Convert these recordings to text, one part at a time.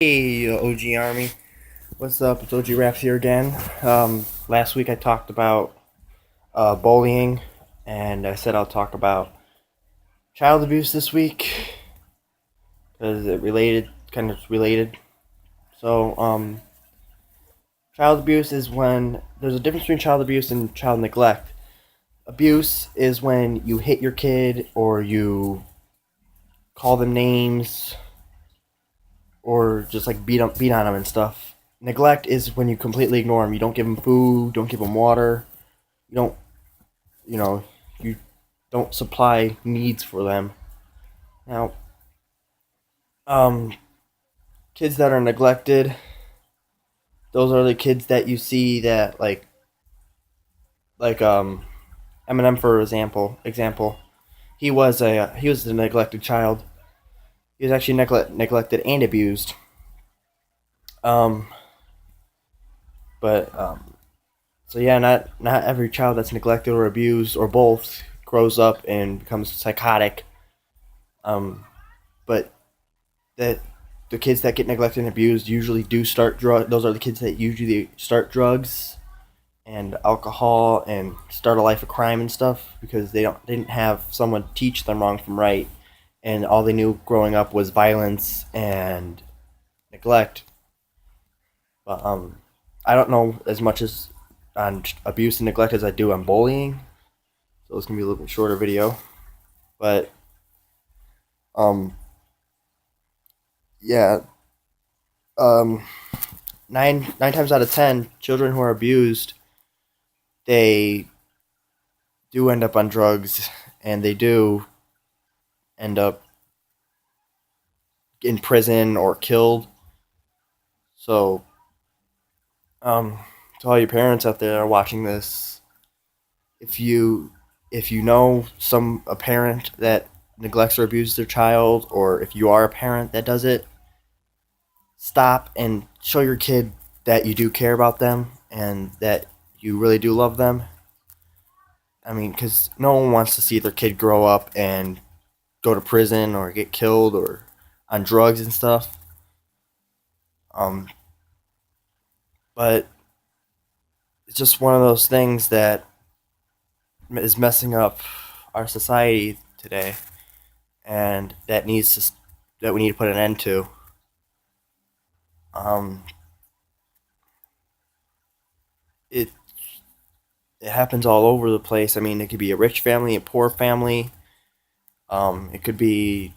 Hey, OG Army. What's up? It's OG Raps here again. Last week I talked about bullying, and I said I'll talk about child abuse this week because kind of related. So, child abuse is when there's a difference between child abuse and child neglect. Abuse is when you hit your kid or you call them names or just like beat on them and stuff. Neglect is when you completely ignore them. You don't give them food, don't give them water, you don't you know you don't supply needs for them. Now, um, kids that are neglected, those are the kids that you see that like Eminem, for example. He was a neglected child. He was actually neglected and abused. Um, but so yeah, not every child that's neglected or abused or both grows up and becomes psychotic. Um, but that the kids that get neglected and abused usually do start drug. Those are the kids that usually start drugs and alcohol and start a life of crime and stuff because didn't have someone teach them wrong from right, and all they knew growing up was violence and neglect. But I don't know as much as on abuse and neglect as I do on bullying, so it's gonna be a little bit shorter video. But um, yeah, um, nine times out of 10, children who are abused, they do end up on drugs, and they do end up in prison or killed. So, um, to all you parents out there watching this, if you if you know a parent that neglects or abuses their child, or if you are a parent that does it, stop and show your kid that you do care about them and that you really do love them. I mean, because no one wants to see their kid grow up and go to prison or get killed or on drugs and stuff. Um, but it's just one of those things that is messing up our society today, and that we need to put an end to. Um, it it happens all over the place. I mean, it could be a rich family, a poor family. It could be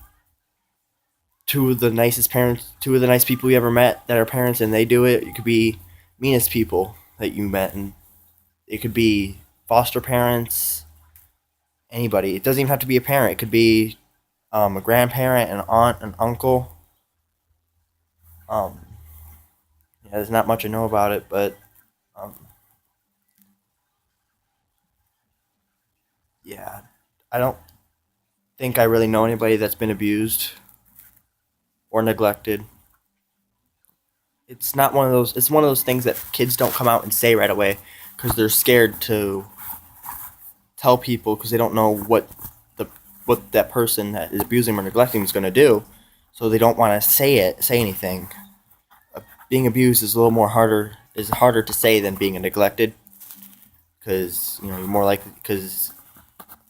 two of the nice people you ever met that are parents, and they do it. It could be meanest people that you met, and it could be foster parents. Anybody. It doesn't even have to be a parent. It could be a grandparent, an aunt, an uncle. Um, yeah, there's not much I know about it, but um, yeah, I don't think I really know anybody that's been abused or neglected. It's not one of those. It's one of those things that kids don't come out and say right away because they're scared to tell people because they don't know what that person that is abusing or neglecting is going to do, so they don't want to say anything. Being abused is a little more harder to say than being neglected because you're more likely because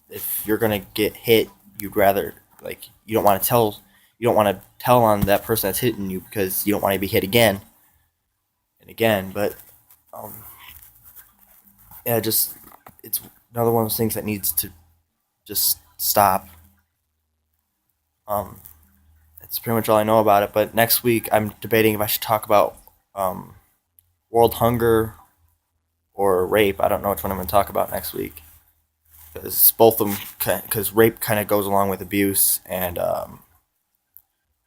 if you're gonna get hit, you'd rather you don't want to tell on that person that's hitting you because you don't want to be hit again and again. But um, yeah, just it's another one of those things that needs to just stop. Um, that's pretty much all I know about it. But next week, I'm debating if I should talk about um, world hunger or rape. I don't know which one I'm going to talk about next week because both of them, because rape kind of goes along with abuse, and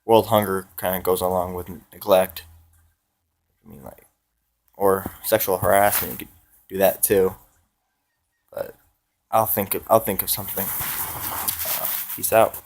world hunger kind of goes along with neglect. I mean, like, or sexual harassment. You could do that too. But I'll think of something. Peace out.